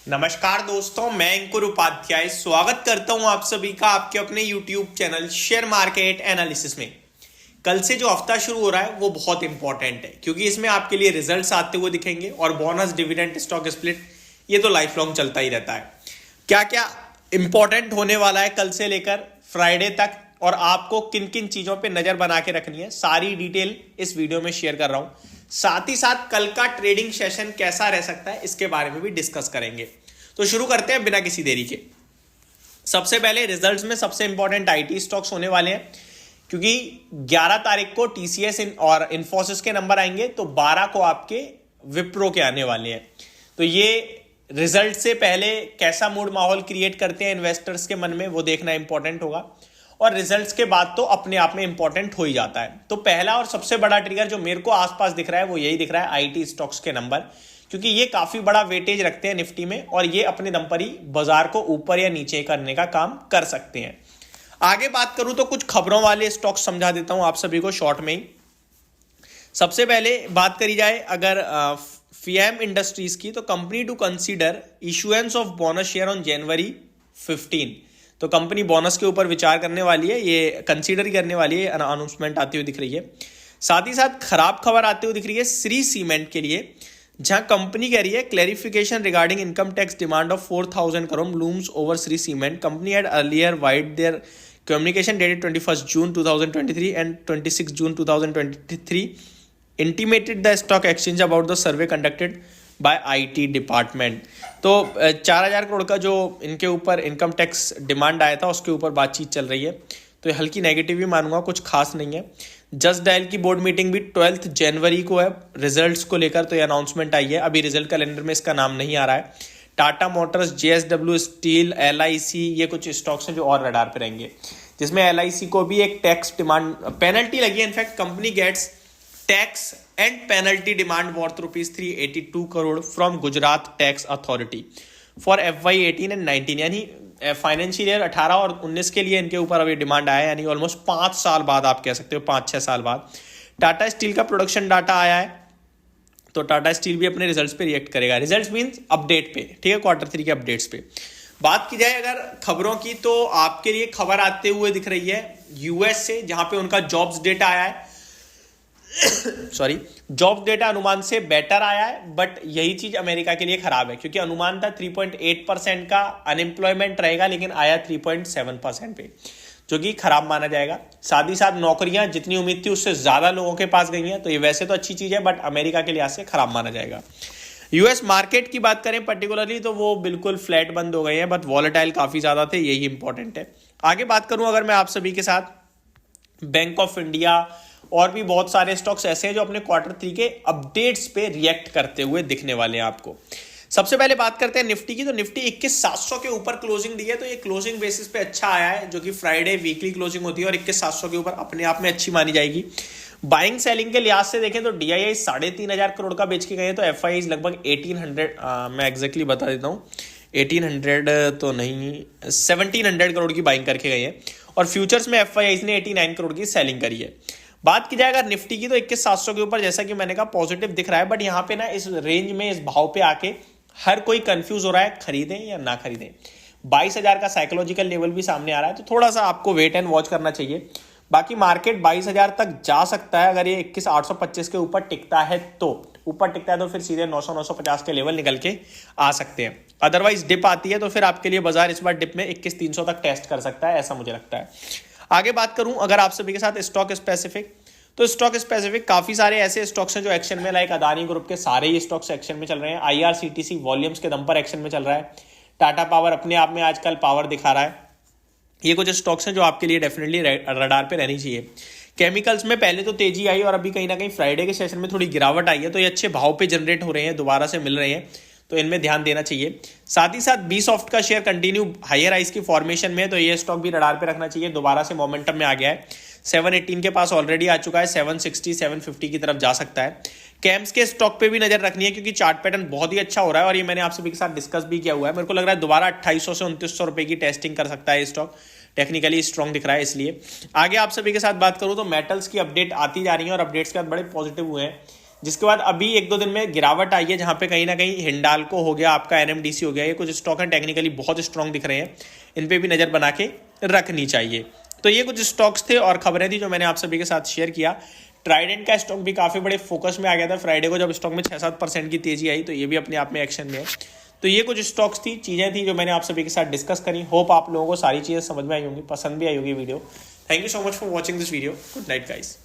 नमस्कार दोस्तों, मैं अंकुर उपाध्याय स्वागत करता हूं आप सभी का आपके अपने YouTube channel share market analysis में। कल से जो हफ्ता शुरू हो रहा है वो बहुत इंपॉर्टेंट है क्योंकि इसमें आपके लिए रिजल्ट्स आते हुए दिखेंगे और बोनस, डिविडेंड, स्टॉक स्प्लिट ये तो लाइफ लॉन्ग चलता ही रहता है। क्या क्या इंपॉर्टेंट होने वाला है कल से लेकर फ्राइडे तक और आपको किन किन चीजों पे नजर बना के रखनी है, सारी डिटेल इस वीडियो में शेयर कर रहा हूं। साथ ही साथ कल का ट्रेडिंग सेशन कैसा रह सकता है इसके बारे में भी डिस्कस करेंगे। तो शुरू करते हैं बिना किसी देरी के। सबसे पहले रिजल्ट्स में सबसे इंपॉर्टेंट आईटी स्टॉक्स होने वाले हैं क्योंकि 11 तारीख को टीसीएस और इन्फोसिस के नंबर आएंगे, तो 12 को आपके विप्रो के आने वाले हैं। तो ये रिजल्ट से पहले कैसा मूड माहौल क्रिएट करते हैं इन्वेस्टर्स के मन में वो देखना इंपॉर्टेंट होगा, और रिजल्ट्स के बाद तो अपने आप में इंपॉर्टेंट हो ही जाता है। तो पहला और सबसे बड़ा ट्रिगर जो मेरे को आसपास दिख रहा है वो यही दिख रहा है, आईटी स्टॉक्स के नंबर, क्योंकि ये काफी बड़ा वेटेज रखते हैं निफ्टी में और ये अपने दम पर ही बाजार को ऊपर या नीचे करने का काम कर सकते हैं। आगे बात करूं तो कुछ खबरों वाले स्टॉक्स समझा देता हूं आप सभी को शॉर्ट में ही। सबसे पहले बात करी जाए अगर फीएम इंडस्ट्रीज की, तो company to consider issuance of bonus share on January 15। तो कंपनी बोनस के ऊपर विचार करने वाली है, ये कंसीडर करने वाली है, अनाउंसमेंट आती हुई दिख रही है। साथ ही साथ खराब खबर आती हुई दिख रही है श्री सीमेंट के लिए, जहां कंपनी कह रही है clarification regarding income tax demand of 4,000 crore looms over Shri cement. Company had earlier wide there communication dated 21 June 2023 and 26 June 2023 intimated the stock exchange about the survey conducted by IT department. तो 4,000 करोड़ का जो इनके ऊपर income tax demand आया था उसके ऊपर बातचीत चल रही है, तो ये हल्की नेगेटिव ही मानूंगा, कुछ खास नहीं है। जस्ट डायल की बोर्ड मीटिंग भी 12 जनवरी को है रिजल्ट्स को लेकर, तो ये अनाउंसमेंट आई है। अभी रिजल्ट कैलेंडर में इसका नाम नहीं आ रहा है। Tata Motors, JSW steel, LIC, ये कुछ स्टॉक्स हैं जो और रडार पे रहेंगे, जिसमें एलआईसी को भी एक टैक्स डिमांड पेनल्टी लगी है। In fact company gets tax and penalty demand worth ₹382 crore from Gujarat tax authority for FY 18 and 19, यानी फाइनेंशियल ईयर 18 और 19 के लिए इनके ऊपर अभी डिमांड आया है, यानी ऑलमोस्ट 5 साल बाद, आप कह सकते हो 5-6 साल बाद। टाटा स्टील का प्रोडक्शन डाटा आया है, तो टाटा स्टील भी अपने रिजल्ट्स पे रिएक्ट करेगा। रिजल्ट्स मींस अपडेट पे, ठीक है, Q3 के अपडेट्स पे। बात की जाए अगर खबरों की, तो आपके लिए खबर आते हुए दिख रही है यूएस से, जहां पे उनका जॉब्स डेटा आया है सॉरी, जॉब डेटा अनुमान से बेटर आया है, बट यही चीज अमेरिका के लिए खराब है क्योंकि अनुमान था 3.8% का अनएम्प्लॉयमेंट रहेगा, लेकिन आया 3.7% पे, जो कि खराब माना जाएगा। साथ ही साथ नौकरियां जितनी उम्मीद थी उससे ज्यादा लोगों के पास गई हैं, तो ये वैसे तो अच्छी चीज है बट अमेरिका के लिहाज से खराब माना जाएगा। यूएस मार्केट की बात करें पर्टिकुलरली, तो वो बिल्कुल फ्लैट बंद हो गए हैं, बट वॉलेटाइल काफी ज्यादा थे, यही इंपॉर्टेंट है। आगे बात करूं अगर मैं आप सभी के साथ, बैंक ऑफ इंडिया और भी बहुत सारे स्टॉक्स ऐसे हैं जो अपने Q3 के अपडेट्स पे रिएक्ट करते हुए दिखने वाले हैं आपको। सबसे पहले बात करते हैं निफ्टी की, तो निफ्टी 21,700 के ऊपर क्लोजिंग दी है, तो ये क्लोजिंग बेसिस पे अच्छा आया है, जो कि फ्राइडे वीकली क्लोजिंग होती है और 21,700 के ऊपर अपने आप में अच्छी मानी जाएगी। बाइंग सेलिंग के लिहाज से देखें तो DII 3,500 करोड़ का बेच के गए, तो FIIs लगभग 1,800, मैं एग्जैक्टली बता देता हूँ, 1,800 तो नहीं, 1,700 करोड़ की बाइंग करके गए हैं, और फ्यूचर्स में FIIs ने 89 करोड़ की सेलिंग करी है। बात की जाए अगर निफ्टी की, तो 21,700 के ऊपर जैसा कि मैंने कहा पॉजिटिव दिख रहा है, बट यहाँ पे ना इस रेंज में, इस भाव पे आके हर कोई कंफ्यूज हो रहा है खरीदें या ना खरीदें। 22,000 का साइकोलॉजिकल लेवल भी सामने आ रहा है, तो थोड़ा सा आपको वेट एंड वॉच करना चाहिए। बाकी मार्केट 22,000 तक जा सकता है अगर ये 21,825 के ऊपर टिकता है, तो ऊपर टिकता है तो फिर सीधे 900-950 के लेवल निकल के आ सकते हैं। अदरवाइज डिप आती है तो फिर आपके लिए बाजार इस बार डिप में 21,300 तक टेस्ट कर सकता है, ऐसा मुझे लगता है। आगे बात करूं अगर आप सभी के साथ स्टॉक स्पेसिफिक, तो स्टॉक स्पेसिफिक काफी सारे ऐसे स्टॉक्स हैं जो एक्शन में, लाइक अदानी ग्रुप के सारे ही स्टॉक्स एक्शन में चल रहे हैं। IRCTC वॉल्यूम्स के दम पर एक्शन में चल रहा है। टाटा पावर अपने आप में आजकल पावर दिखा रहा है। ये कुछ स्टॉक्स हैं जो आपके लिए डेफिनेटली रडार पे रहनी चाहिए। केमिकल्स में पहले तो तेजी आई और अभी कहीं ना कहीं फ्राइडे के सेशन में थोड़ी गिरावट आई है, तो ये अच्छे भाव पे जनरेट हो रहे हैं, दोबारा से मिल रहे हैं, तो इनमें ध्यान देना चाहिए। साथ ही साथ बी सॉफ्ट का शेयर कंटिन्यू हायर राइज की फॉर्मेशन में, तो ये स्टॉक भी रडार पे रखना चाहिए, दोबारा से मोमेंटम में आ गया है। 718 के पास ऑलरेडी आ चुका है, 760 750 की तरफ जा सकता है। कैम्स के स्टॉक पे भी नजर रखनी है क्योंकि चार्ट पैटर्न बहुत ही अच्छा हो रहा है और ये मैंने आप सभी के साथ डिस्कस भी किया हुआ है। मेरे को लग रहा है दोबारा 2800 से 2900 रुपए की टेस्टिंग कर सकता है स्टॉक, टेक्निकली स्ट्रॉन्ग दिख रहा है इसलिए। आगे आप सभी के साथ बात करूं तो मेटल्स की अपडेट आती जा रही है और अपडेट्स के बाद बड़े पॉजिटिव हुए हैं। जिसके बाद अभी 1-2 दिन में गिरावट आई है, जहां पे कहीं ना कहीं हिंडाल्को हो गया, आपका एनएमडीसी हो गया, ये कुछ स्टॉक हैं टेक्निकली बहुत स्ट्रांग दिख रहे हैं, इन पे भी नजर बना के रखनी चाहिए। तो ये कुछ स्टॉक्स थे और खबरें थी जो मैंने आप सभी के साथ शेयर किया। ट्राइडेंट का स्टॉक भी काफी बड़े फोकस में आ गया था फ्राइडे को, जब स्टॉक में 6-7% की तेजी आई, तो ये भी अपने आप में एक्शन में है। तो ये कुछ स्टॉक्स थी, चीजें थी जो मैंने आप सभी के साथ डिस्कस करी। होप आप लोगों को सारी चीजें समझ में आई होंगी, पसंद भी आई होगी video. Thank you so much for watching this video. Good night guys.